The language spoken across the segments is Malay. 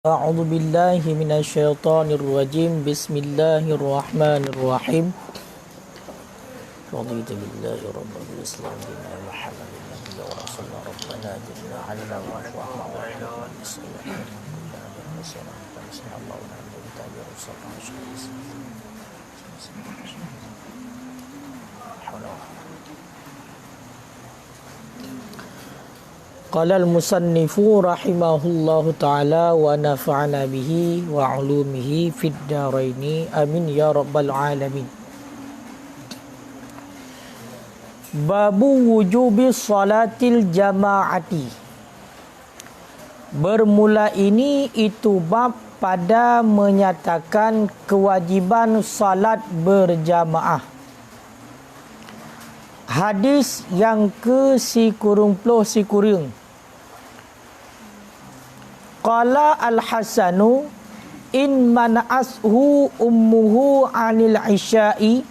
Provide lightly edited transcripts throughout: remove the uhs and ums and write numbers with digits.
أعوذ بالله من الشيطان الرجيم بسم الله الرحمن الرحيم رضيت بالله رب الإسلام دينا محمد النبي ورسولنا ربنا جلنا علينا وأشرحنا وأحنا بسم الله الرحمن الرحيم Qala al-musannifu rahimahullahu ta'ala wa nafa'ana bihi wa ulumihi fid daraini amin ya rabbal alamin. Babu wujubi salatil jama'ati. Bermula ini itu bab pada menyatakan kewajiban salat berjamaah. Hadis yang ke-10 Qala al-Hasanu in mana'ashu ummuhu 'anil isya'i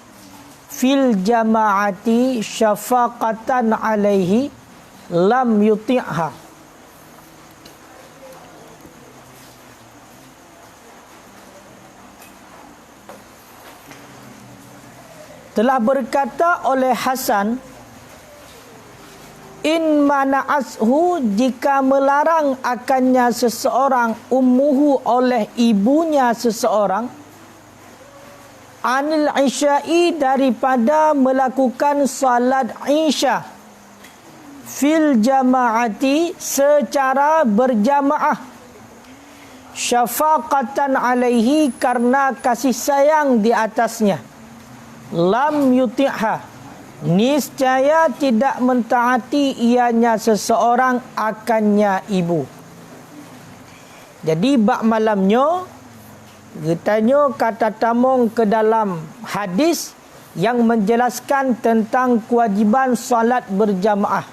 fil jama'ati syafaqatan 'alaihi lam yuti'ha. Telah berkata oleh Hasan, in mana'ashu, jika melarang akannya seseorang, ummuhu, oleh ibunya seseorang, anil isya'i, daripada melakukan salat isya, fil jama'ati, secara berjamaah, syafaqatan alaihi, karena kasih sayang di atasnya, lam yuti'ha, niscaya tidak mentaati ianya seseorang akannya ibu. Jadi bab malamnya katanya kata tamung ke dalam hadis yang menjelaskan tentang kewajiban salat berjamaah.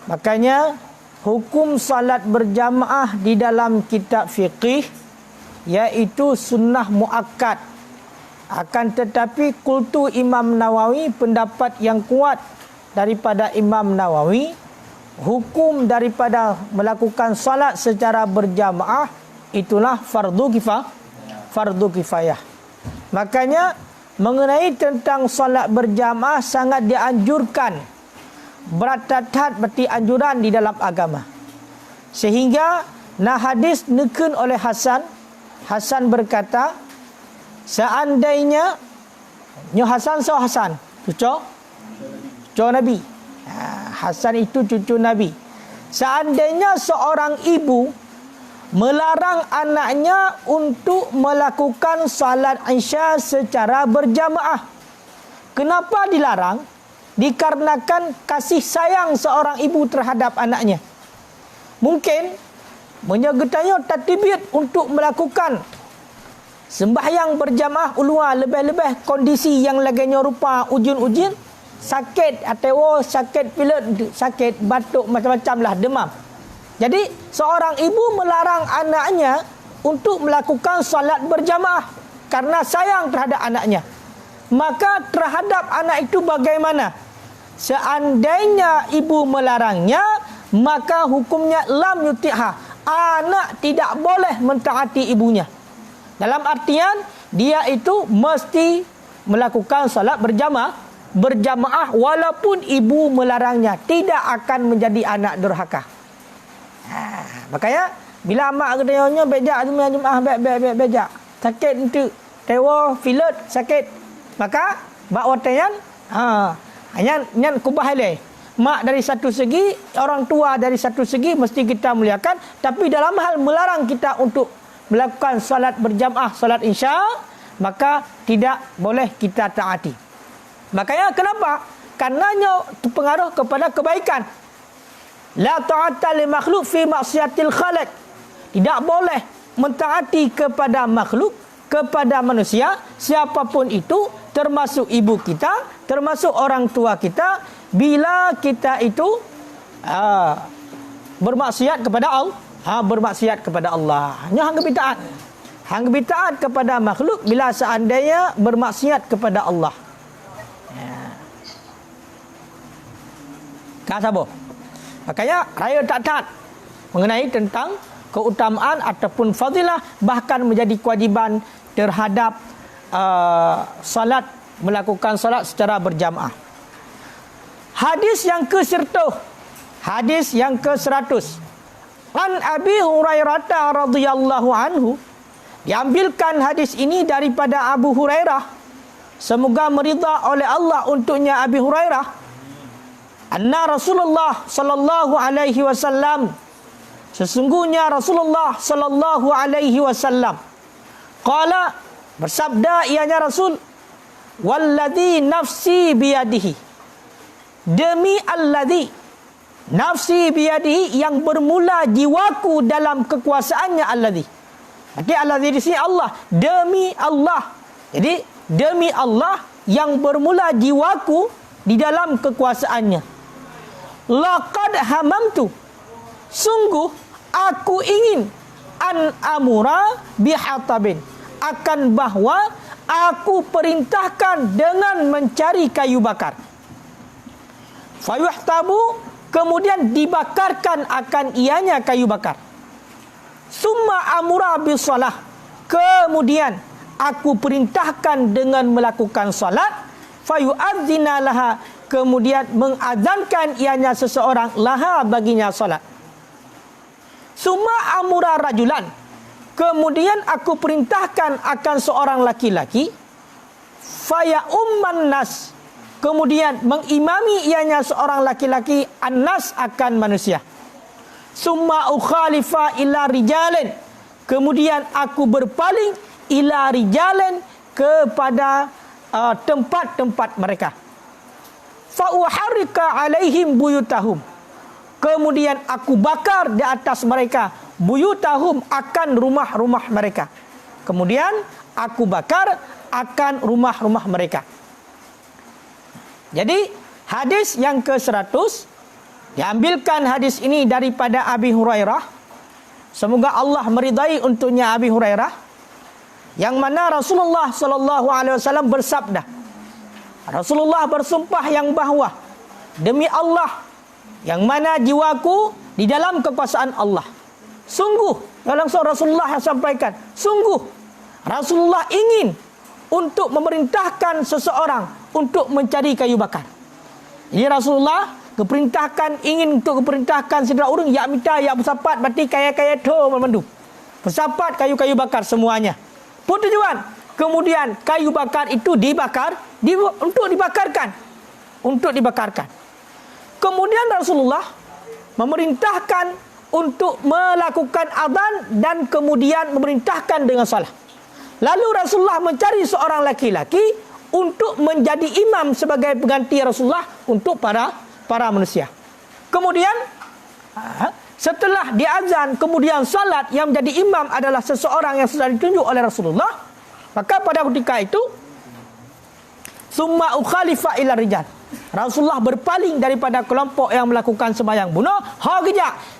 Makanya hukum salat berjamaah di dalam kitab fiqih iaitu sunnah muakkad. Akan tetapi kultu Imam Nawawi, pendapat yang kuat daripada Imam Nawawi, hukum daripada melakukan salat secara berjamaah itulah fardu kifayah. Makanya mengenai tentang salat berjamaah sangat dianjurkan, beratat berarti anjuran di dalam agama. Sehingga hadis neken oleh Hasan berkata, seandainya Hasan cucu Nabi. Hasan itu cucu Nabi. Seandainya seorang ibu melarang anaknya untuk melakukan salat isya secara berjamaah. Kenapa dilarang? Dikarenakan kasih sayang seorang ibu terhadap anaknya. Mungkin menyertanya tatbik untuk melakukan sembahyang berjamaah ulua, lebih-lebih kondisi yang laginya rupa ujin-ujin, sakit atau sakit pilek, sakit batuk, macam-macam lah, demam. Jadi seorang ibu melarang anaknya untuk melakukan salat berjamaah karena sayang terhadap anaknya. Maka terhadap anak itu bagaimana? Seandainya ibu melarangnya, maka hukumnya lam yuti'ha. Anak tidak boleh mentaati ibunya. Dalam artian dia itu mesti melakukan salat berjamaah walaupun ibu melarangnya, tidak akan menjadi anak durhaka. Makanya bila mak katanya bejak jemaah bejak sakit untuk tewa filet sakit, maka bak watayan nyan kubah le. Mak dari satu segi, orang tua dari satu segi mesti kita muliakan, tapi dalam hal melarang kita untuk melakukan salat berjamaah, salat isya, maka tidak boleh kita taati. Makanya kenapa? Karenanya pengaruh kepada kebaikan. La ta'ata li makhluk fi maksiatil khaliq. Tidak boleh mentaati kepada makhluk, kepada manusia, siapapun itu, termasuk ibu kita, termasuk orang tua kita, bila kita itu bermaksiat kepada Allah. Bermaksiat kepada Allah. Hang bitaat kepada makhluk bila seandainya bermaksiat kepada Allah. Kan sabar. Makanya raya tak taat mengenai tentang keutamaan ataupun fadilah, bahkan menjadi kewajiban terhadap salat, melakukan salat secara berjamaah. Hadis yang ke-100, hadis yang ke-100. An Abi Hurairah radhiyallahu anhu, diambilkan hadis ini daripada Abu Hurairah, semoga meridha oleh Allah untuknya Abi Hurairah, anna Rasulullah sallallahu alaihi wasallam, sesungguhnya Rasulullah sallallahu alaihi wasallam qala, bersabda ianya Rasul, walladzi nafsi biyadihi, demi alladzi nafsi biyadihi, yang bermula jiwaku dalam kekuasaannya, alladzi. Berarti alladzi di sini Allah, demi Allah. Jadi demi Allah yang bermula jiwaku di dalam kekuasaannya. Laqad hamamtu, sungguh aku ingin, an amura bihatabin, akan bahwa aku perintahkan dengan mencari kayu bakar. Fayuhtabu, kemudian dibakarkan akan ianya kayu bakar. Summa amura bisalah, kemudian aku perintahkan dengan melakukan salat. Fayu'adzina laha, kemudian mengazankan ianya seseorang, laha, baginya salat. Summa amura rajulan, kemudian aku perintahkan akan seorang laki-laki, faya umman nas, kemudian mengimami ianya seorang laki-laki, annas, akan manusia. Summa ukhalifa ila rijalin, kemudian aku berpaling, ila rijalin, kepada tempat-tempat mereka. Fa uharrika alaihim buyutahum, kemudian aku bakar di atas mereka, buyutahum, akan rumah-rumah mereka. Kemudian aku bakar akan rumah-rumah mereka. Jadi hadis yang ke-100, diambilkan hadis ini daripada Abi Hurairah, semoga Allah meridai untuknya Abi Hurairah, yang mana Rasulullah sallallahu alaihi wasallam bersabda, Rasulullah bersumpah yang bahawa, demi Allah yang mana jiwaku di dalam kekuasaan Allah, sungguh, langsung Rasulullah yang sampaikan, sungguh Rasulullah ingin untuk memerintahkan seseorang untuk mencari kayu bakar. Jadi Rasulullah ingin untuk keperintahkan sedera urang, ya minta, ya bersapat, berarti kaya-kaya tu memandu. Bersapat kayu-kayu bakar semuanya. Pun tujuan, kemudian kayu bakar itu dibakar, untuk dibakarkan. Untuk dibakarkan. Kemudian Rasulullah memerintahkan untuk melakukan azan dan kemudian memerintahkan dengan salat. Lalu Rasulullah mencari seorang laki-laki untuk menjadi imam sebagai pengganti Rasulullah untuk para manusia. Kemudian setelah diazan kemudian salat, yang menjadi imam adalah seseorang yang sudah ditunjuk oleh Rasulullah. Maka pada ketika itu, summa ukhalifa ila rijal, Rasulullah berpaling daripada kelompok yang melakukan sembahyang bunuh.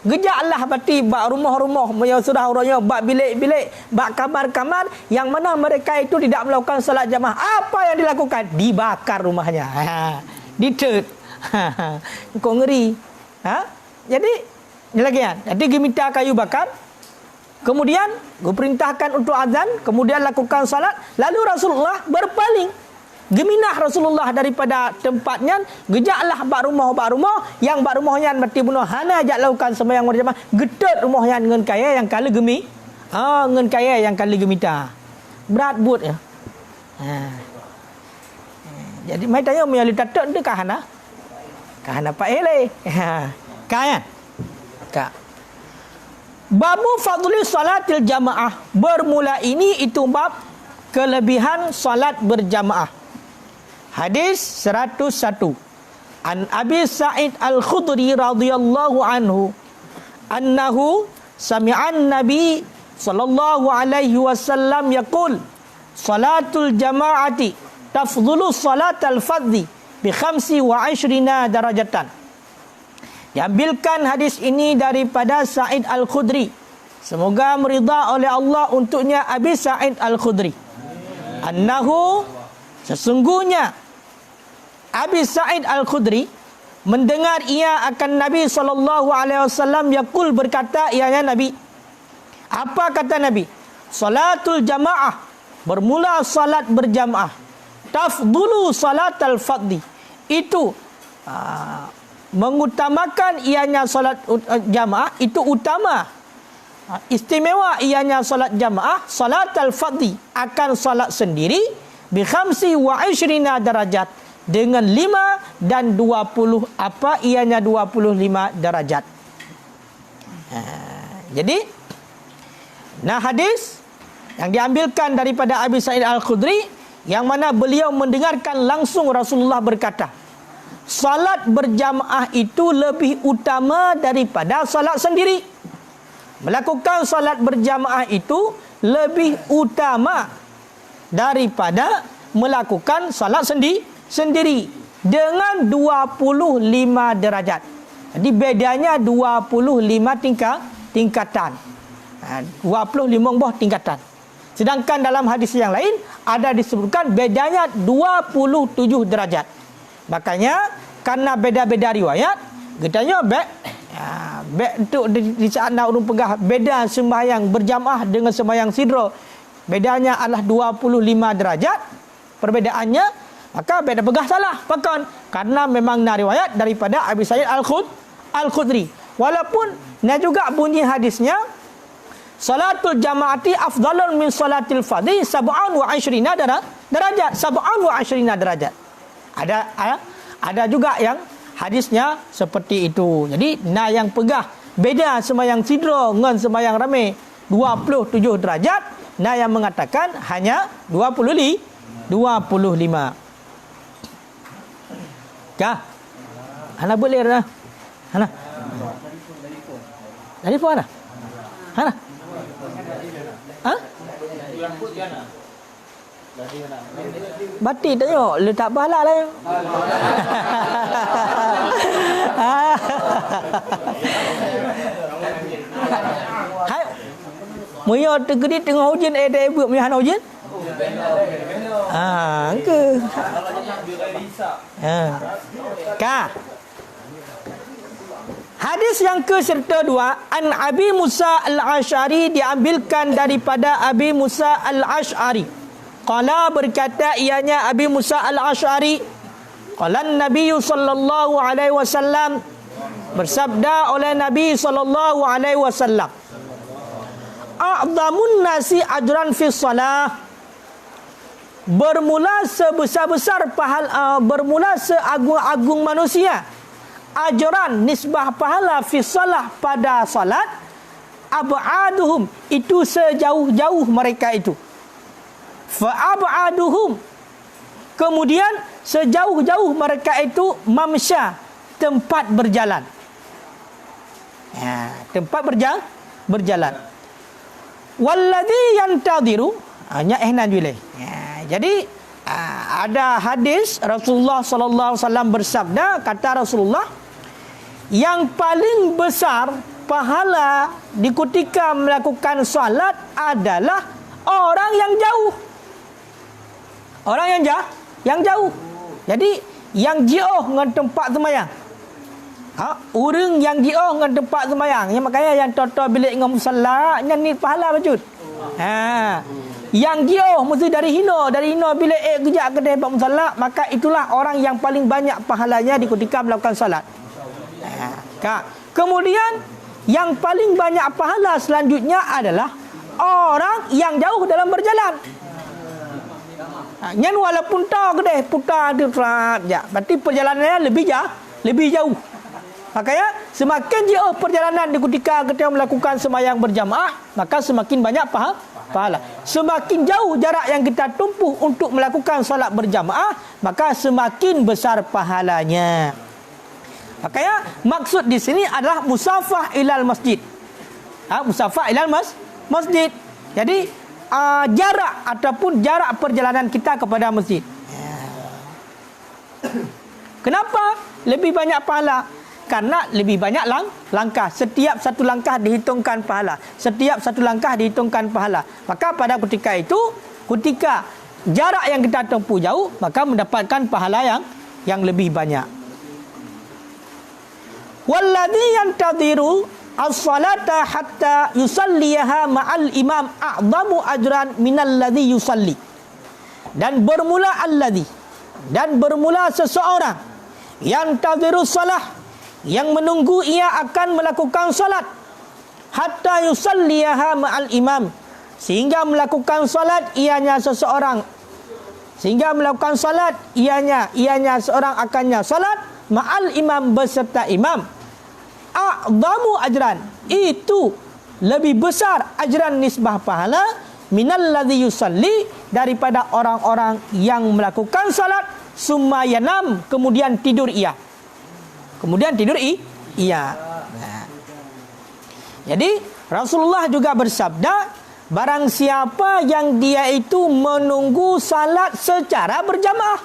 Gejaklah berarti bak rumah-rumah, sudah orangnya bak bilik-bilik, bak kamar-kamar yang mana mereka itu tidak melakukan salat jamaah. Apa yang dilakukan? Dibakar rumahnya. Ditet. Kok ngeri. Jadi ni lagi kan. Jadi dia minta kayu bakar. Kemudian dia perintahkan untuk azan, kemudian lakukan salat, lalu Rasulullah berpaling. Geminah Rasulullah daripada tempatnya, gejaklah bak rumah, yang bak rumahnya berarti bunuh hana ajak lakukan sembahyang berjamaah, gedet rumahnya dengan kaya yang kala gemi. Dengan kaya yang kala gemita. Berat buat ya. Jadi mai tanya mai tatak tu kahana. Kahana Pak Ele. Kan? Kak. Babu fadli salatil jamaah. Bermula ini itu bab kelebihan salat berjamaah. Hadis 101. An Abi Sa'id Al-Khudri radhiyallahu anhu annahu sami'an Nabi sallallahu alaihi wasallam yaqul salatul jama'ati tafdhulu salatal fardhi bi 25 darajatan. Diambilkan hadis ini daripada Sa'id Al-Khudri, semoga meridha oleh Allah untuknya Abi Sa'id Al-Khudri, annahu, sesungguhnya Abi Sa'id Al-Khudri mendengar ia akan Nabi sallallahu alaihi wasallam yaqul, berkata ianya Nabi, Apa kata Nabi? Salatul jamaah, bermula salat berjamaah, tafdulu salatal fadli, itu mengutamakan ianya salat jamaah, itu utama, istimewa ianya salat jamaah, salatal fadli, akan salat sendiri, bi khamsi wa ishrina darajat, dengan 5 dan 20, apa ianya 25 darajat. Jadi hadis yang diambilkan daripada Abi Sa'id Al-Khudri, yang mana beliau mendengarkan langsung Rasulullah berkata, salat berjamaah itu lebih utama daripada salat sendiri. Melakukan salat berjamaah itu lebih utama daripada melakukan salat sendiri dengan 25 derajat. Jadi bedanya 25 tingkatan. 25 buah tingkatan. Sedangkan dalam hadis yang lain ada disebutkan bedanya 27 derajat. Makanya karena beda-beda riwayat, katanya untuk di saat nak urung pegah, beda sembahyang berjamaah dengan sembahyang sidra, bedanya adalah 25 derajat perbedaannya, maka beda pegah salah. Bahkan karena memang riwayat daripada Abi Sa'id Al-Khudri. Walaupun juga bunyi hadisnya, salatul jamaati afdalun min salatil fadhi sab'an wa 'ishrina darajat. Sab'an wa 'ishrina darajat. Ada juga yang hadisnya seperti itu. Jadi yang pegah beda sembahyang sidra dengan sembahyang ramai 27 derajat. Yang mengatakan hanya 25. Kah? Hana boleh dah. Hana. Telefon dah. Hana. Ha? Batik tak tengok, letak pahala lah. Hai. Muya tegedi tengah hujan, ada ibu punya hana hujan? Ke. Ka. Hadis yang ke-2 an Abi Musa Al-Asy'ari, diambilkan daripada Abi Musa Al-Asy'ari. Qala, berkata ianya Abi Musa Al-Asy'ari, qala Nabi sallallahu alaihi wasallam, bersabda oleh Nabi sallallahu alaihi wasallam, a'dhamun nasi ajran fi shalah, bermula sebesar-besar pahala, bermula seagung-agung manusia ajran, nisbah pahala, fi salah, pada salat, ab'aduhum, itu sejauh-jauh mereka itu, fa ab'aduhum, kemudian sejauh-jauh mereka itu, mamsya, tempat berjalan, tempat berjalan, walladhi yantadiru, ehnan julai. Jadi ada hadis Rasulullah sallallahu alaihi wasallam bersabda, kata Rasulullah, yang paling besar pahala di ketika melakukan salat adalah orang yang jauh. Orang yang jauh. Jadi yang jauh dengan tempat sembahyang. Orang yang jauh dengan tempat sembahyang. Yang makanya yang toto bilik dengan musalla, yang ni pahala bacud. Yang jauh mesti dari hino bilik kejap kedai bab musalla, maka itulah orang yang paling banyak pahalanya di ketika melakukan salat. Kemudian yang paling banyak pahala selanjutnya adalah orang yang jauh dalam berjalan. Nyan walaupun tahu kedai putar dia berarti perjalanannya lebih jauh. Makanya semakin jauh perjalanan di ketika kita melakukan sembahyang berjamaah, maka semakin banyak pahala. Semakin jauh jarak yang kita tempuh untuk melakukan salat berjamaah, maka semakin besar pahalanya. Makanya maksud di sini adalah musafah ilal masjid. Musafah ilal masjid. Jadi jarak ataupun jarak perjalanan kita kepada masjid. Kenapa lebih banyak pahala? Karena lebih banyak langkah. Setiap satu langkah dihitungkan pahala. Setiap satu langkah dihitungkan pahala. Maka pada ketika itu, ketika jarak yang kita tempuh jauh, maka mendapatkan pahala yang lebih banyak. Walladhi yantadhiru, as-salata hatta yusalliha ma'al imam a'zamu ajran minal ladzi yusalli. Dan bermula alladzi, dan bermula seseorang yang tadhirus salah, yang menunggu ia akan melakukan salat, hatta yusalliha ma'al imam, sehingga melakukan salat ianya seseorang, sehingga melakukan salat ianya seorang akannya salat ma'al imam, beserta imam, a'zamu ajran, itu lebih besar ajran nisbah pahala, minal ladzi yusalli, daripada orang-orang yang melakukan salat summa yanam, kemudian tidur ia. Nah. Jadi Rasulullah juga bersabda, barang siapa yang dia itu menunggu salat secara berjamaah,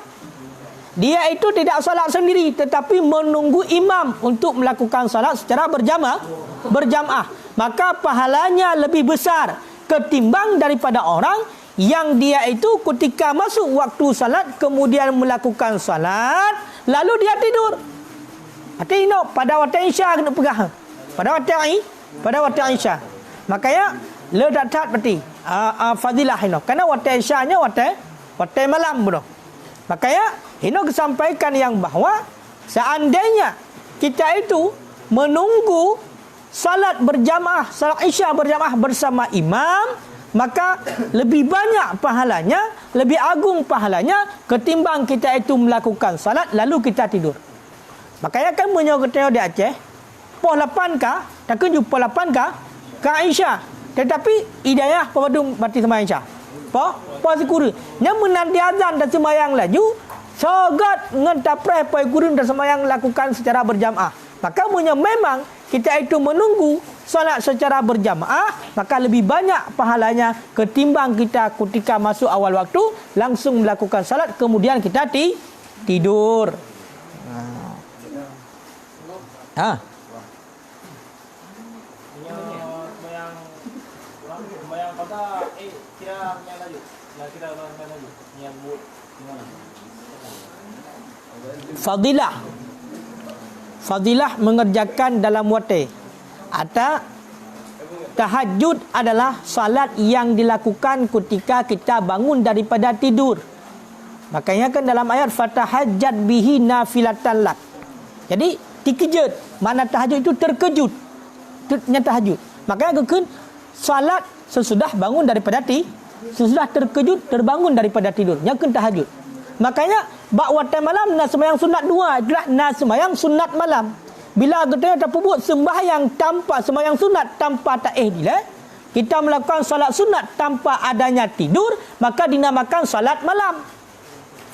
dia itu tidak salat sendiri tetapi menunggu imam untuk melakukan salat secara berjamaah, maka pahalanya lebih besar ketimbang daripada orang yang dia itu ketika masuk waktu salat kemudian melakukan salat lalu dia tidur. Artinya pada waktu Isya kena pegang. Pada waktu Isya. Makanya le tak berarti fadilah ini. Karena waktu Isyanya waktu malam bro. Makanya ini kesampaikan yang bahawa seandainya kita itu menunggu salat berjamaah, salat Isya berjamaah bersama imam, maka lebih banyak pahalanya, lebih agung pahalanya ketimbang kita itu melakukan salat lalu kita tidur. Makanya kan menyokotnya di Aceh poh 8 ka, takkan jumpa 8 ka Isya, tetapi hidayah pemadum bati sembahyang Isya. Poh sikuri nya menanti azan dan sembahyang laju sogat ngentapre pai gurun dan sembahyang lakukan secara berjamaah. Maka memang kita itu menunggu salat secara berjamaah, maka lebih banyak pahalanya ketimbang kita ketika masuk awal waktu langsung melakukan salat kemudian kita tidur. Fadilah mengerjakan dalam waktu atau tahajud adalah salat yang dilakukan ketika kita bangun daripada tidur. Makanya kan dalam ayat fatahajjat bihi nafilatan lak. Jadi dikejut, mana tahajud itu terkejut. Nya tahajud. Makanya kan salat sesudah bangun daripada sesudah terkejut terbangun daripada tidur. Nya kan tahajud. Makanya bak waktu malam nak sembahyang sunat 2 itulah nak sembahyang sunat malam. Bila kita terpubut sembahyang tanpa sembahyang sunat tanpa ta'dil, kita melakukan salat sunat tanpa adanya tidur, maka dinamakan salat malam.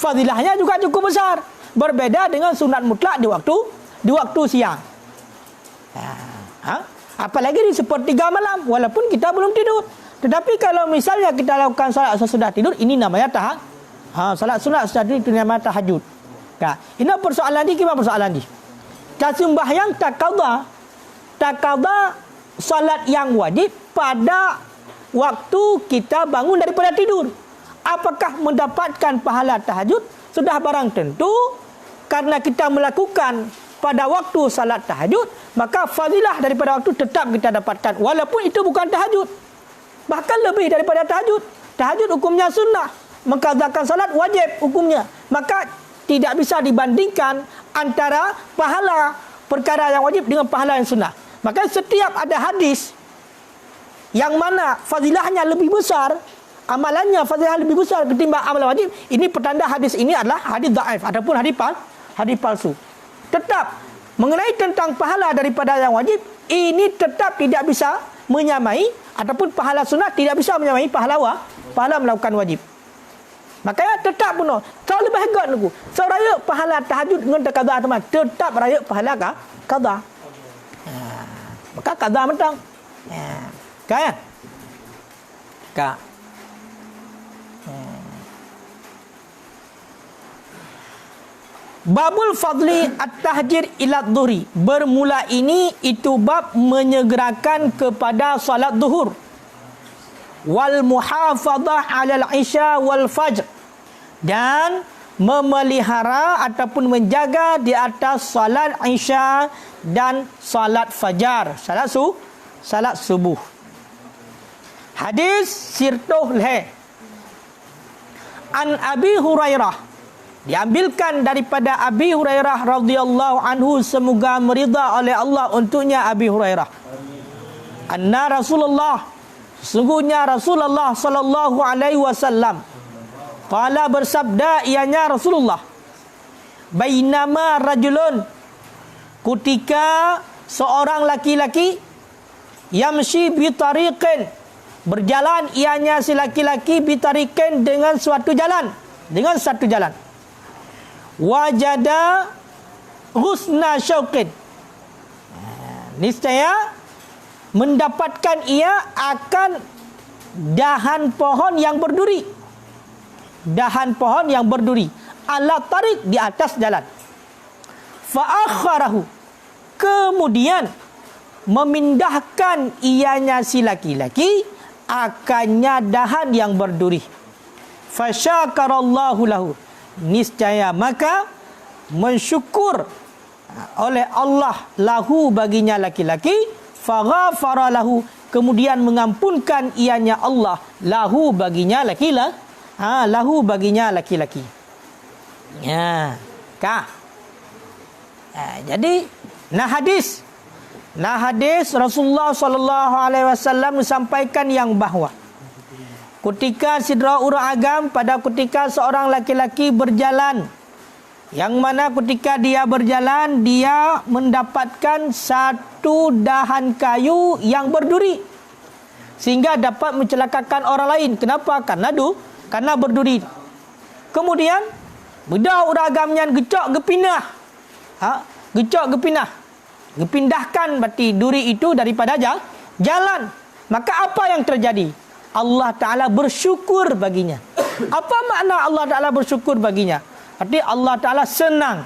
Fadilahnya juga cukup besar. Berbeda dengan sunat mutlak di waktu siang. Apalagi di sepertiga malam walaupun kita belum tidur. Tetapi kalau misalnya kita lakukan salat sesudah tidur, ini namanya salat sunat sesudah tidur, itu namanya tahajud. Ini persoalan ni, gimana persoalan ni? Sembahyang takada salat yang wajib pada waktu kita bangun daripada tidur. Apakah mendapatkan pahala tahajud? Sudah barang tentu karena kita melakukan pada waktu salat tahajud, maka fadilah daripada waktu tetap kita dapatkan walaupun itu bukan tahajud. Bahkan lebih daripada tahajud. Tahajud hukumnya sunnah, mengqadhakan salat wajib hukumnya. Maka tidak bisa dibandingkan antara pahala perkara yang wajib dengan pahala yang sunnah. Maka setiap ada hadis yang mana fadilahnya lebih besar, amalannya fadilah lebih besar ketimbang amalan wajib, ini petanda hadis ini adalah hadis dhaif ataupun hadis palsu. Tetap mengenai tentang pahala daripada yang wajib, ini tetap tidak bisa menyamai ataupun pahala sunnah tidak bisa menyamai pahala melakukan wajib. Makanya tetap penuh. Kalau lebih hebat aku. So raya pahala tahajud dengan qada teman. Tetap raya pahala qada. Maka qada mentang. Kan? Kak. Babul fadli at-tahjir ila dhuhri. Bermula ini itu bab menyegerakan kepada salat zuhur. Wal muhafadhah 'alal isya wal fajr. Dan memelihara ataupun menjaga di atas salat Isya dan salat fajar, salat subuh. Hadis sirtuh leh an Abi Hurairah, diambilkan daripada Abi Hurairah radhiyallahu anhu, semoga meridha oleh Allah untuknya Abi Hurairah. Anna Rasulullah, sesungguhnya Rasulullah sallallahu alaihi wasallam, qala, bersabda ianya Rasulullah, bainama rajulun, ketika seorang laki-laki, yamshi bi tariqin, berjalan ianya si laki-laki, bi tariqin, dengan suatu jalan, wajada husna syauqin, niscaya mendapatkan ia akan dahan pohon yang berduri, ala tariq, di atas jalan. Fa'akharahu, kemudian memindahkan ianya si laki-laki akannya dahan yang berduri. Fasyakarallahu lahu, niscaya maka mensyukur oleh Allah lahu, baginya laki-laki, faghafara lahu, kemudian mengampunkan ianya Allah lahu, baginya laki-laki. Ya, jadi hadis Rasulullah sallallahu alaihi wasallam menyampaikan yang bahawa ketika sidra urang agam, pada ketika seorang laki-laki berjalan, yang mana ketika dia berjalan, dia mendapatkan satu dahan kayu yang berduri, sehingga dapat mencelakakan orang lain. Kenapa? Karena berduri. Kemudian bedah urang agamnya gecok gepinah. Gepindahkan berarti duri itu daripada jalan. Maka apa yang terjadi? Allah Ta'ala bersyukur baginya. Apa makna Allah Ta'ala bersyukur baginya? Arti Allah Ta'ala senang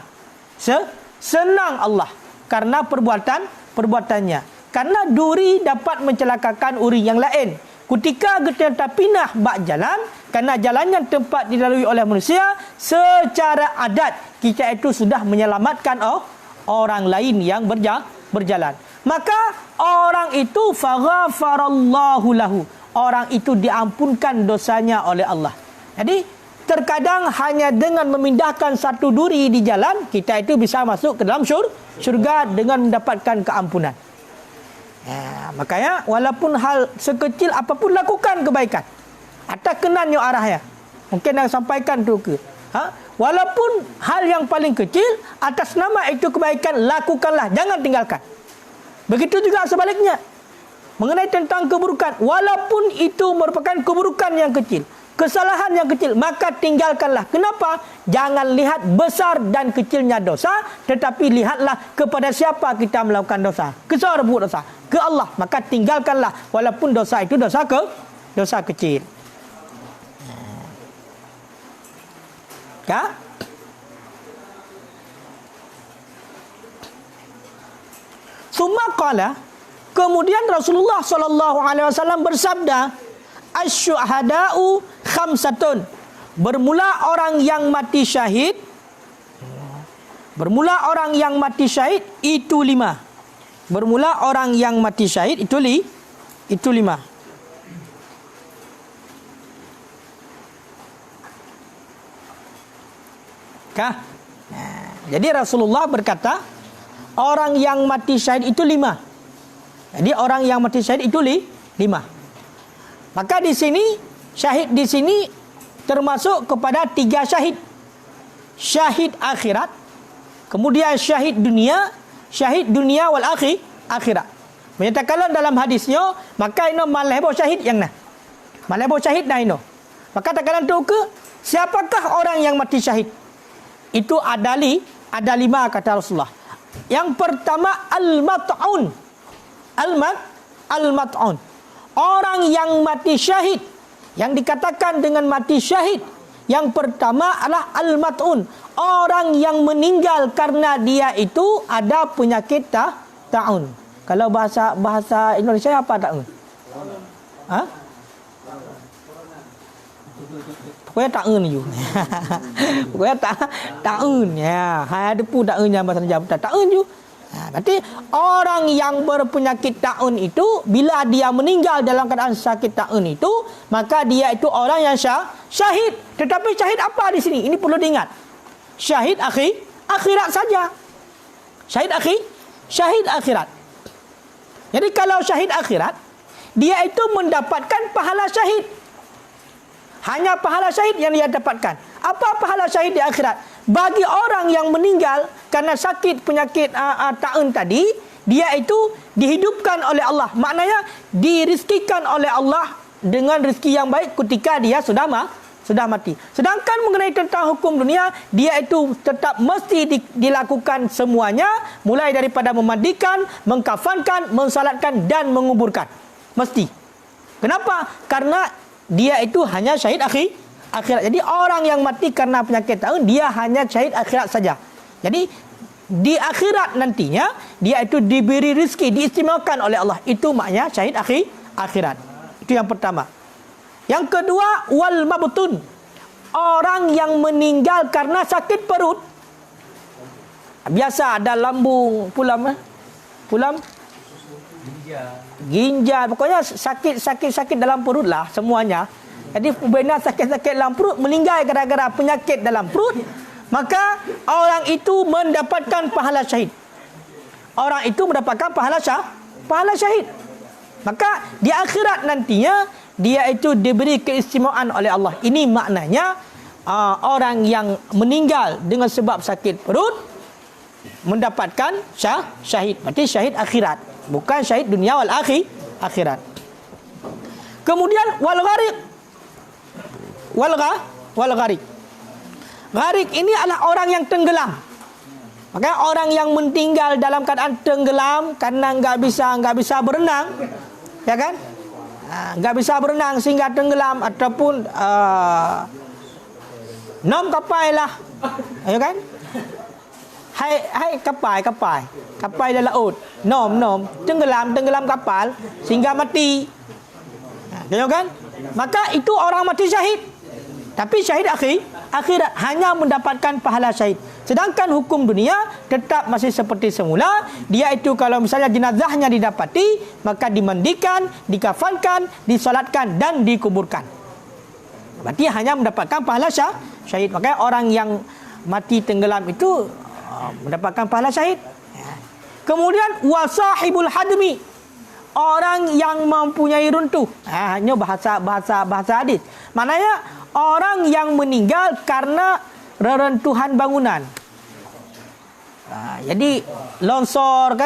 Allah karena perbuatannya. Karena duri dapat mencelakakan orang yang lain. Ketika kita pindah bak jalan, karena jalannya tempat dilalui oleh manusia, secara adat kita itu sudah menyelamatkan orang lain yang berjalan. Maka orang itu faghafarallahu lahu, orang itu diampunkan dosanya oleh Allah. Jadi terkadang hanya dengan memindahkan satu duri di jalan, kita itu bisa masuk ke dalam syurga dengan mendapatkan keampunan. Makanya walaupun hal sekecil apapun, lakukan kebaikan atas kenannya arahnya. Mungkin yang sampaikan tu ke walaupun hal yang paling kecil, atas nama itu kebaikan, lakukanlah, jangan tinggalkan. Begitu juga sebaliknya mengenai tentang keburukan, walaupun itu merupakan keburukan yang kecil, kesalahan yang kecil, maka tinggalkanlah. Kenapa? Jangan lihat besar dan kecilnya dosa, tetapi lihatlah kepada siapa kita melakukan dosa. Kesal buat dosa ke Allah, maka tinggalkanlah walaupun dosa itu dosa kecil. Summa qala, kemudian Rasulullah sallallahu alaihi wasallam bersabda, asyuhada'u khamsatun, bermula orang yang mati syahid itu 5. Bermula orang yang mati syahid itu 5. Jadi Rasulullah berkata orang yang mati syahid itu 5. Jadi orang yang mati syahid itu 5. Maka di sini syahid di sini termasuk kepada 3 syahid. Syahid akhirat, kemudian syahid dunia wal akhirat. Menyatakan dalam hadisnya, maka ino malaibo syahid yang nah. Malaibo syahid nah ino. Maka takalan tu ke siapakah orang yang mati syahid? Itu ada 5 kata Rasulullah. Yang pertama al-mat'un. Al-mat'un. Orang yang mati syahid, yang dikatakan dengan mati syahid, yang pertama adalah al-mat'un, orang yang meninggal karena dia itu ada penyakit ta'un. Kalau bahasa Indonesia apa ta'un? Pokoknya ta'un je. Pokoknya ta'un. Ya, ada pun ta'un yang bahasa Jawa. Ta'un je. Berarti orang yang berpenyakit ta'un itu, bila dia meninggal dalam keadaan sakit ta'un itu, maka dia itu orang yang syahid. Tetapi syahid apa di sini? Ini perlu diingat. Syahid akhirat saja. Syahid akhirat. Jadi kalau syahid akhirat, dia itu mendapatkan pahala syahid. Hanya pahala syahid yang dia dapatkan. Apa pahala syahid di akhirat? Bagi orang yang meninggal karena sakit penyakit ta'un tadi, dia itu dihidupkan oleh Allah. Maknanya dirizkikan oleh Allah dengan rezeki yang baik ketika dia sudah mati. Sedangkan mengenai tentang hukum dunia, dia itu tetap mesti dilakukan semuanya, mulai daripada memandikan, mengkafankan, mensalatkan dan menguburkan. Mesti. Kenapa? Karena dia itu hanya syahid akhirat. Jadi orang yang mati karena penyakit ta'un, dia hanya syahid akhirat saja. Jadi di akhirat nantinya dia itu diberi rezeki, diistimewakan oleh Allah. Itu maknanya syahid akhirat. Itu yang pertama. Yang kedua, wal mabtun. Orang yang meninggal karena sakit perut. Biasa ada lambung, pulam. Ginjal. Pokoknya sakit dalam perut lah semuanya. Jadi benar sakit-sakit dalam perut, meninggal gara-gara penyakit dalam perut, maka orang itu mendapatkan pahala syahid. Orang itu mendapatkan pahala syahid. Maka di akhirat nantinya dia itu diberi keistimewaan oleh Allah. Ini maknanya orang yang meninggal dengan sebab sakit perut mendapatkan syahid. Berarti syahid akhirat, bukan syahid dunia wal akhirat. Kemudian wal gharik. Gharik ini adalah orang yang tenggelam. Maka orang yang meninggal dalam keadaan tenggelam karena enggak bisa berenang, ya kan? Enggak bisa berenang sehingga tenggelam, ataupun nom kapai lah, ya kan? Hai kapai dalam laut, nom tenggelam kapal sehingga mati, ya kan? Maka itu orang mati syahid. Tapi syahid akhirat hanya mendapatkan pahala syahid. Sedangkan hukum dunia tetap masih seperti semula. Dia itu kalau misalnya jenazahnya didapati, maka dimandikan, dikafankan, disolatkan dan dikuburkan. Berarti hanya mendapatkan pahala syahid. Makanya orang yang mati tenggelam itu mendapatkan pahala syahid. Kemudian wasahibul hadmi. Orang yang mempunyai runtuh. Hanya bahasa hadis. Maknanya orang yang meninggal karena reruntuhan bangunan. Jadi longsor,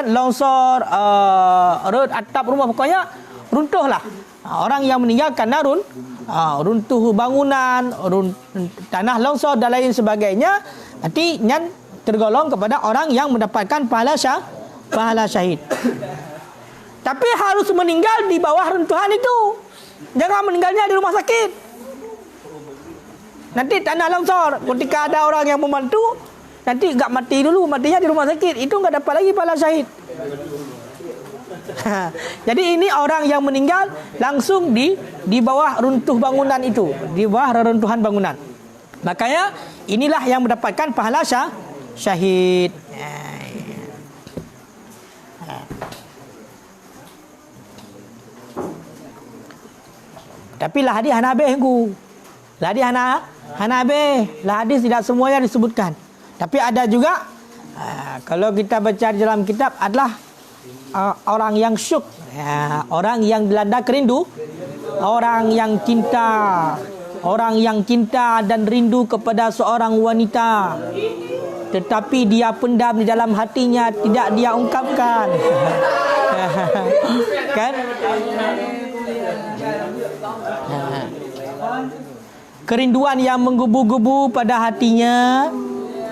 atap rumah, pokoknya runtuh lah. Orang yang meninggal karena runtuh bangunan, tanah longsor dan lain sebagainya, nanti tergolong kepada orang yang mendapatkan pahala syahid. Tapi harus meninggal di bawah runtuhan itu. Jangan meninggalnya di rumah sakit. Nanti tanah longsor, ketika ada orang yang membantu, nanti enggak mati dulu, matinya di rumah sakit. Itu enggak dapat lagi pahala syahid. Jadi ini orang yang meninggal langsung di bawah runtuh bangunan itu, di bawah reruntuhan bangunan. Makanya inilah yang mendapatkan pahala syahid. Tapi lah hadis Hanabi lah hadis tidak semuanya disebutkan. Tapi ada juga kalau kita baca di dalam kitab adalah orang yang syuk, orang yang dilanda kerindu, orang yang cinta dan rindu kepada seorang wanita, tetapi dia pendam di dalam hatinya, tidak dia ungkapkan. Kan? Kerinduan yang menggebu-gebu pada hatinya,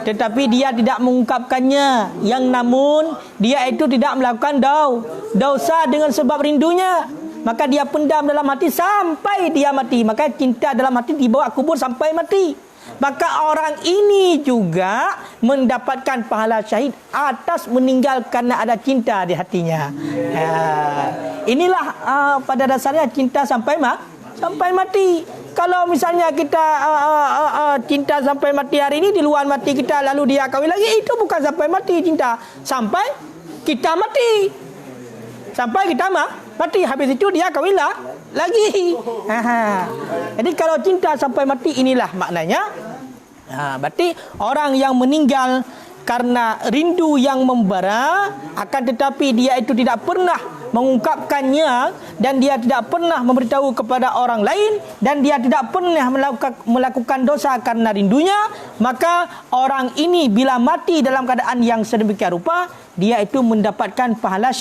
tetapi dia tidak mengungkapkannya. Yang namun dia itu tidak melakukan dosa dengan sebab rindunya, maka dia pendam dalam hati sampai dia mati. Maka cinta dalam hati dibawa kubur sampai mati. Maka orang ini juga mendapatkan pahala syahid atas meninggal karena ada cinta di hatinya. Inilah pada dasarnya cinta sampai mati. kalau misalnya kita cinta sampai mati hari ini, di luar mati kita lalu dia kahwin lagi, itu bukan sampai mati cinta, sampai kita mati. Sampai kita mati, habis itu dia kahwin lagi. Jadi kalau cinta sampai mati, inilah maknanya. Berarti orang yang meninggal karena rindu yang membara, akan tetapi dia itu tidak pernah mengungkapkannya, dan dia tidak pernah memberitahu kepada orang lain, dan dia tidak pernah melakukan dosa karena rindunya, maka orang ini bila mati dalam keadaan yang sedemikian rupa, dia itu mendapatkan pahala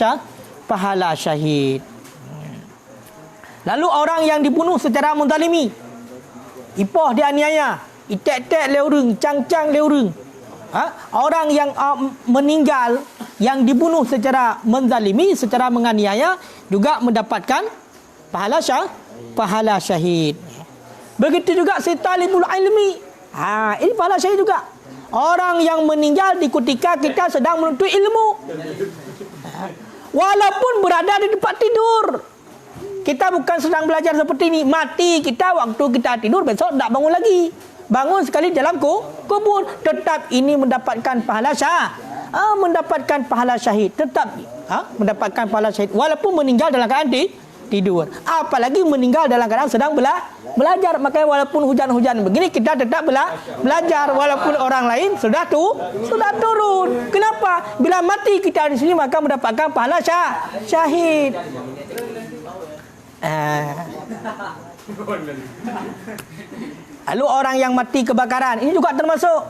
syahid. Lalu orang yang dibunuh secara menzalimi, ipoh dianiaya, itek-tek leureng, cang-cang leureng. Orang yang meninggal, yang dibunuh secara menzalimi, secara menganiaya, juga mendapatkan pahala syahid. Begitu juga si talibul ilmi. Ini pahala syahid juga. Orang yang meninggal di ketika kita sedang menuntut ilmu. Walaupun berada di tempat tidur. Kita bukan sedang belajar seperti ini. Mati kita waktu kita tidur, besok tak bangun lagi. Bangun sekali dalam kubur, tetap ini mendapatkan pahala mendapatkan pahala syahid, tetap mendapatkan pahala syahid walaupun meninggal dalam keadaan tidur. Apalagi meninggal dalam keadaan sedang belajar. Makanya walaupun hujan-hujan begini, kita tetap belajar walaupun orang lain sudah turun. Kenapa? Bila mati kita di sini, maka mendapatkan pahala syahid. Lalu orang yang mati kebakaran, ini juga termasuk.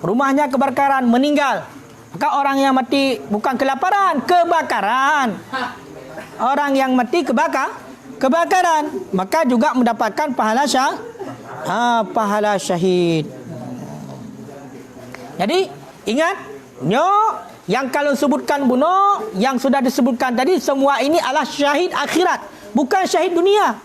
Rumahnya kebakaran, meninggal. Maka orang yang mati bukan kelaparan, kebakaran. Orang yang mati kebakaran, maka juga mendapatkan pahala syahid. Jadi ingat, yang kalau sebutkan bunuh, yang sudah disebutkan tadi, semua ini adalah syahid akhirat, bukan syahid dunia.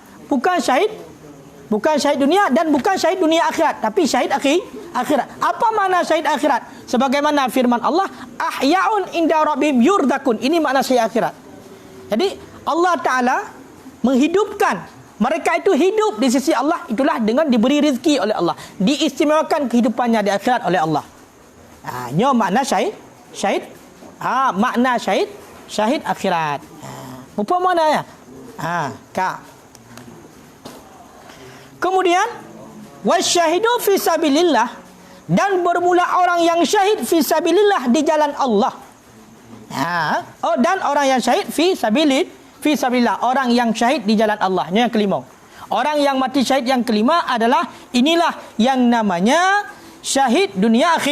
Bukan syahid dunia dan bukan syahid dunia akhirat, tapi syahid akhirat. Apa makna syahid akhirat? Sebagaimana firman Allah, ahya'un inda rabbihim yurzaqun. Ini makna syahid akhirat. Jadi Allah Ta'ala menghidupkan mereka, itu hidup di sisi Allah, itulah dengan diberi rezeki oleh Allah, diistimewakan kehidupannya di akhirat oleh Allah. Makna syahid. Makna syahid akhirat. Apa maknanya? Kemudian wasyahidu fi sabilillah, dan bermula orang yang syahid fi sabilillah, di jalan Allah. Dan orang yang syahid fi sabilillah, orang yang syahid di jalan Allah. Ini yang kelima. Orang yang mati syahid yang kelima adalah, inilah yang namanya syahid dunia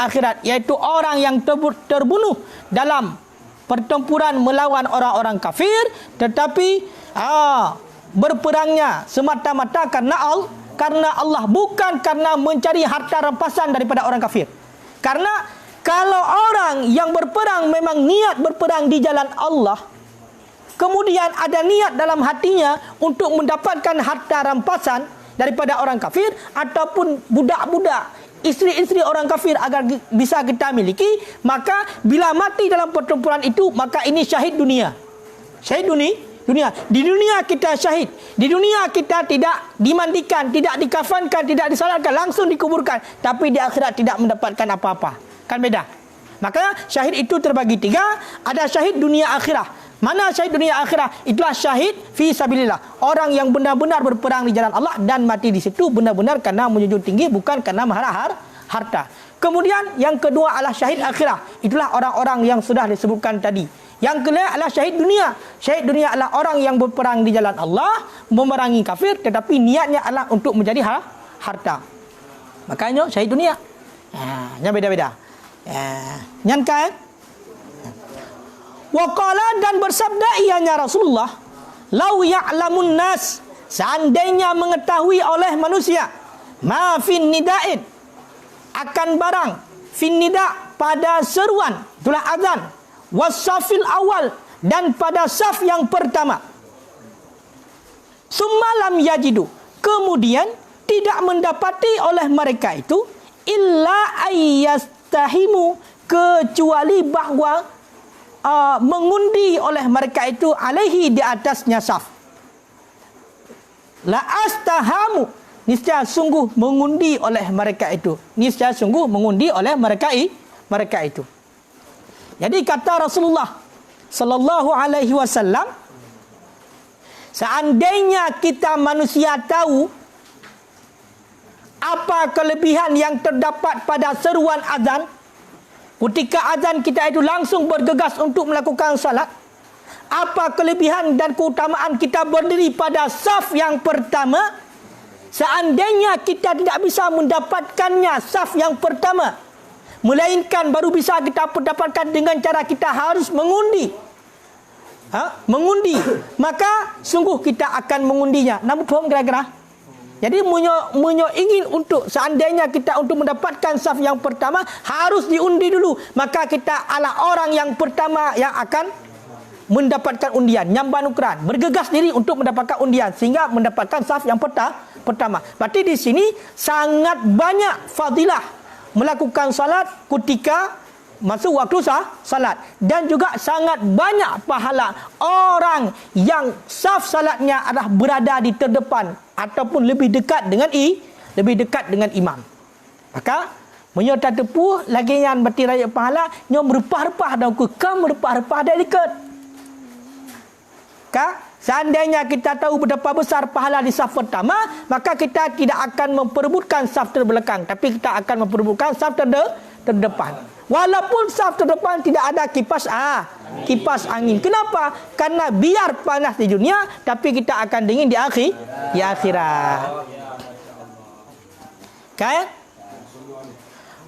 akhirat, yaitu orang yang terbunuh dalam pertempuran melawan orang-orang kafir, tetapi berperangnya semata-mata karena Allah, bukan karena mencari harta rampasan daripada orang kafir. Karena kalau orang yang berperang memang niat berperang di jalan Allah, kemudian ada niat dalam hatinya untuk mendapatkan harta rampasan daripada orang kafir, ataupun budak-budak, isteri-isteri orang kafir agar bisa kita miliki, maka bila mati dalam pertempuran itu, maka ini syahid dunia. Di dunia kita syahid. Di dunia kita tidak dimandikan, tidak dikafankan, tidak disalatkan, langsung dikuburkan. Tapi di akhirat tidak mendapatkan apa-apa. Kan beda. Maka syahid itu terbagi tiga. Ada syahid dunia akhirah. Mana syahid dunia akhirah? Itulah syahid fi sabilillah. Orang yang benar-benar berperang di jalan Allah dan mati di situ benar-benar karena menjunjung tinggi, bukan karena harta. Kemudian yang kedua adalah syahid akhirah. Itulah orang-orang yang sudah disebutkan tadi. Yang kedua adalah syahid dunia. Syahid dunia adalah orang yang berperang di jalan Allah, memerangi kafir, tetapi niatnya adalah untuk menjadi harta. Makanya syahid dunia. Yang beda-beda. Nyangka. Waqala, dan bersabda ianya Rasulullah, lau ya'lamun nas, seandainya mengetahui oleh manusia, ma fin nida'in, akan barang fin nida' pada seruan, itulah azan, wasafil awal, dan pada saf yang pertama, summalam yajidu, kemudian tidak mendapati oleh mereka itu, illa ayyastahimu, kecuali bahawa mengundi oleh mereka itu alaihi, di atasnya saf. La astahamu, niscaya sungguh mengundi oleh mereka itu. Niscaya sungguh mengundi oleh mereka itu. Jadi kata Rasulullah sallallahu alaihi wasallam, seandainya kita manusia tahu apa kelebihan yang terdapat pada seruan azan, ketika azan kita itu langsung bergegas untuk melakukan salat, apa kelebihan dan keutamaan kita berdiri pada saf yang pertama, seandainya kita tidak bisa mendapatkannya saf yang pertama, melainkan baru bisa kita mendapatkan dengan cara kita harus mengundi. Mengundi, maka sungguh kita akan mengundinya. Namun faham kira-kira? Jadi munyo ingin untuk seandainya kita untuk mendapatkan saf yang pertama harus diundi dulu, maka kita adalah orang yang pertama yang akan mendapatkan undian, nyambah nukeran, bergegas diri untuk mendapatkan undian sehingga mendapatkan saf yang pertama. Berarti di sini sangat banyak fadilah melakukan salat ketika masuk waktu salat, dan juga sangat banyak pahala orang yang saf salatnya adalah berada di terdepan ataupun lebih dekat dengan imam. Maka menyerta tepuh lagi yang berarti raya pahala nyo merepah-repah dan kekam merepah-repah dah dekat. Seandainya kita tahu betapa besar pahala di saf pertama, maka kita tidak akan memperebutkan saf terbelakang, tapi kita akan memperebutkan saf terdepan. Walaupun saf terdepan tidak ada kipas angin. Kenapa? Karena biar panas di dunia, tapi kita akan dingin di akhirat. Kan?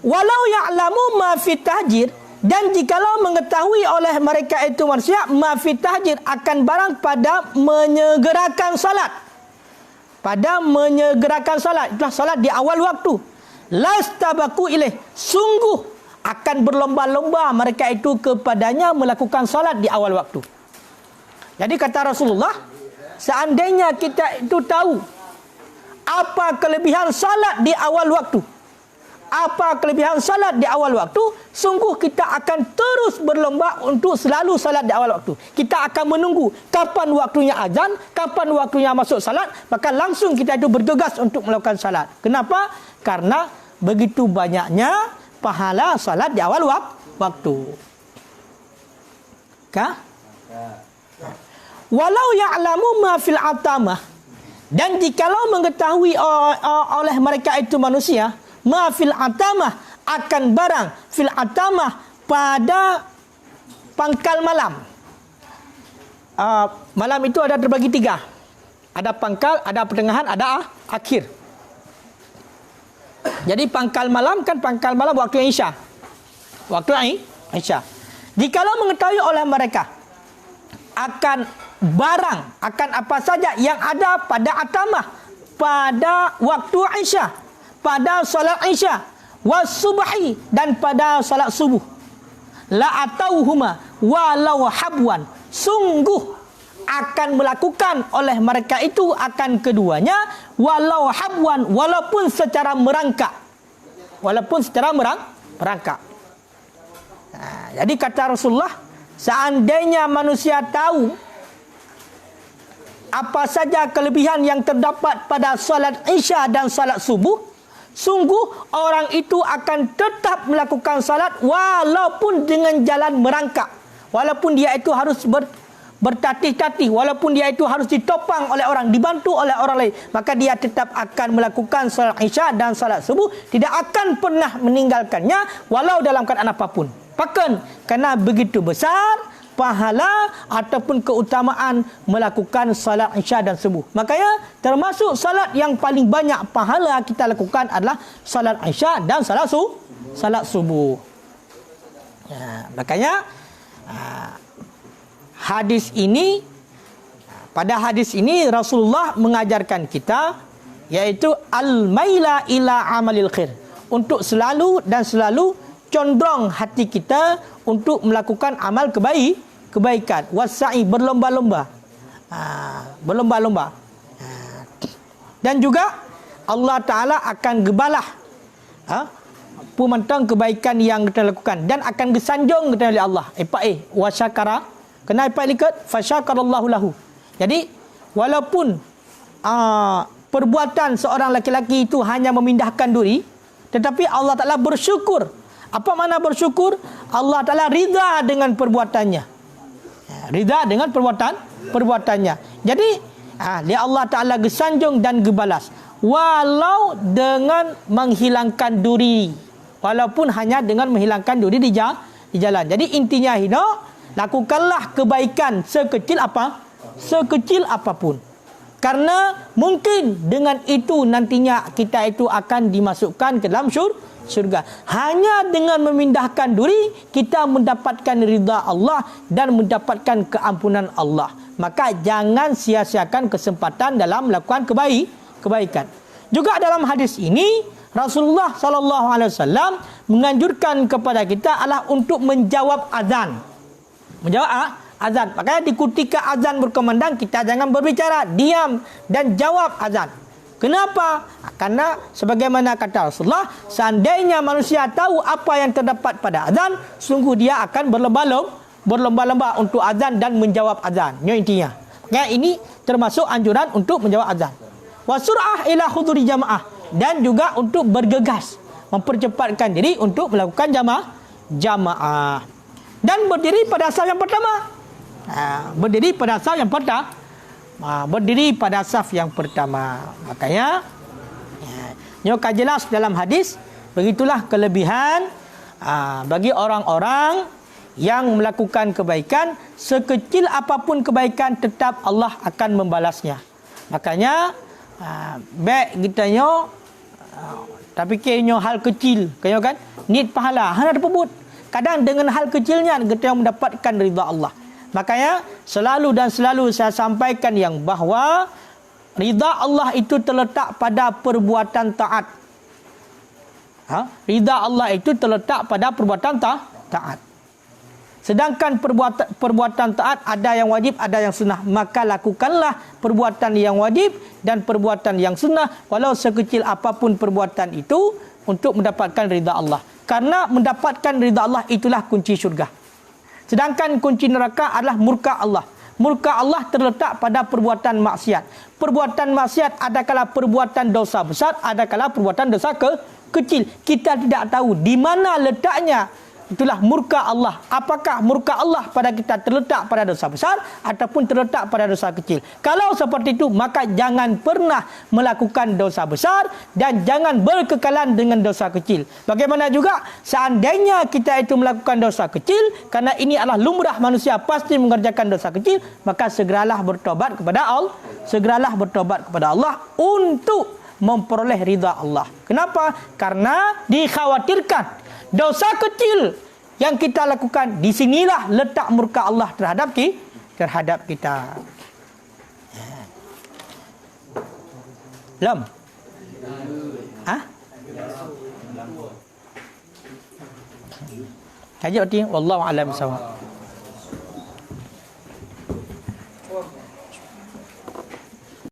Walau ya'lamu ma fi tahjir, dan jikalau mengetahui oleh mereka itu manusia ma fi tahjir, akan barang pada menyegerakan salat. Pada menyegerakan salat, itulah salat di awal waktu. Lastabaku ilaih, sungguh akan berlomba-lomba mereka itu kepadanya melakukan salat di awal waktu. Jadi kata Rasulullah, seandainya kita itu tahu apa kelebihan salat di awal waktu, sungguh kita akan terus berlomba untuk selalu salat di awal waktu. Kita akan menunggu kapan waktunya azan, kapan waktunya masuk salat, maka langsung kita itu bergegas untuk melakukan salat. Kenapa? Karena begitu banyaknya pahala salat di awal waktu. Walau ya'lamu ma fil atamah, dan jikalau mengetahui oleh mereka itu manusia ma fil atamah, akan barang fil atamah pada pangkal malam. Malam itu ada terbagi 3. Ada pangkal, ada pertengahan, ada akhir. Jadi pangkal malam waktu Isya. Jikalau mengetahui oleh mereka akan barang, akan apa saja yang ada pada atamah, pada waktu Isya, pada salat Isya, wasubhi, dan pada salat subuh, la atauhuma walau habwan, sungguh akan melakukan oleh mereka itu akan keduanya walau habwan, walaupun secara merangkak. Jadi kata Rasulullah, seandainya manusia tahu apa saja kelebihan yang terdapat pada salat Isya dan salat subuh, sungguh orang itu akan tetap melakukan salat walaupun dengan jalan merangkak, walaupun dia itu harus bertatih-tatih, walaupun dia itu harus ditopang oleh orang, dibantu oleh orang lain, maka dia tetap akan melakukan salat Isya dan salat subuh, tidak akan pernah meninggalkannya walau dalam keadaan apapun. Bahkan karena begitu besar pahala ataupun keutamaan melakukan salat Isya dan subuh. Makanya termasuk salat yang paling banyak pahala kita lakukan adalah salat Isya dan salat subuh. Makanya pada hadis ini Rasulullah mengajarkan kita, yaitu al-maila ila amalil khair, untuk selalu condong hati kita untuk melakukan amal kebaikan. Wasa'i, berlomba-lomba. Dan juga Allah Ta'ala akan gebalah pemantang kebaikan yang kita lakukan, dan akan disanjung kita oleh Allah. Wasyakara, kena ipat likat fasyakarallahu lahu. Jadi walaupun perbuatan seorang lelaki itu hanya memindahkan duri, tetapi Allah Ta'ala bersyukur. Apa makna bersyukur? Allah Ta'ala ridha dengan perbuatannya. Ridha dengan perbuatannya. Jadi, dia Allah Ta'ala gesanjung dan gebalas. Walau dengan menghilangkan duri. Walaupun hanya dengan menghilangkan duri di jalan. Jadi intinya lakukanlah kebaikan sekecil apapun. Karena mungkin dengan itu nantinya kita itu akan dimasukkan ke dalam syurga. Hanya dengan memindahkan duri kita mendapatkan ridha Allah dan mendapatkan keampunan Allah. Maka jangan sia-siakan kesempatan dalam melakukan kebaikan. Juga dalam hadis ini Rasulullah SAW menganjurkan kepada kita adalah untuk menjawab azan. Azan. Makanya ketika azan berkumandang kita jangan berbicara, diam dan jawab azan. Kenapa? Karena sebagaimana kata Rasulullah, seandainya manusia tahu apa yang terdapat pada azan, sungguh dia akan berlomba-lomba untuk azan dan menjawab azan. Ini intinya. Ya, ini termasuk anjuran untuk menjawab azan. Wasur'ah ila huduri jamaah, dan juga untuk bergegas, mempercepatkan diri untuk melakukan jamaah. Dan berdiri pada saf yang pertama. Berdiri pada saf yang pertama. Makanya nyoka jelas dalam hadis, begitulah kelebihan bagi orang-orang yang melakukan kebaikan. Sekecil apapun kebaikan tetap Allah akan membalasnya. Makanya baik kita tapi kayaknya hal kecil kan nit pahala hanya tersebut. Kadang dengan hal kecilnya kita mendapatkan ridha Allah. Makanya selalu saya sampaikan yang bahawa ridha Allah itu terletak pada perbuatan taat. Ridha Allah itu terletak pada perbuatan taat. Sedangkan perbuatan taat ada yang wajib, ada yang sunnah. Maka lakukanlah perbuatan yang wajib dan perbuatan yang sunnah, walau sekecil apapun perbuatan itu, untuk mendapatkan ridha Allah. Karena mendapatkan ridha Allah itulah kunci syurga. Sedangkan kunci neraka adalah murka Allah. Murka Allah terletak pada perbuatan maksiat. Perbuatan maksiat adakala perbuatan dosa besar, adakala perbuatan dosa kecil. Kita tidak tahu di mana letaknya. Itulah murka Allah. Apakah murka Allah pada kita terletak pada dosa besar ataupun terletak pada dosa kecil? Kalau seperti itu, maka jangan pernah melakukan dosa besar dan jangan berkekalan dengan dosa kecil. Bagaimana juga seandainya kita itu melakukan dosa kecil, karena ini adalah lumrah manusia pasti mengerjakan dosa kecil, maka segeralah bertobat kepada Allah. Segeralah bertobat kepada Allah untuk memperoleh ridha Allah. Kenapa? Karena dikhawatirkan dosa kecil yang kita lakukan, di sinilah letak murka Allah terhadap kita. Lam? Kaji wallahu a'lam bissawab.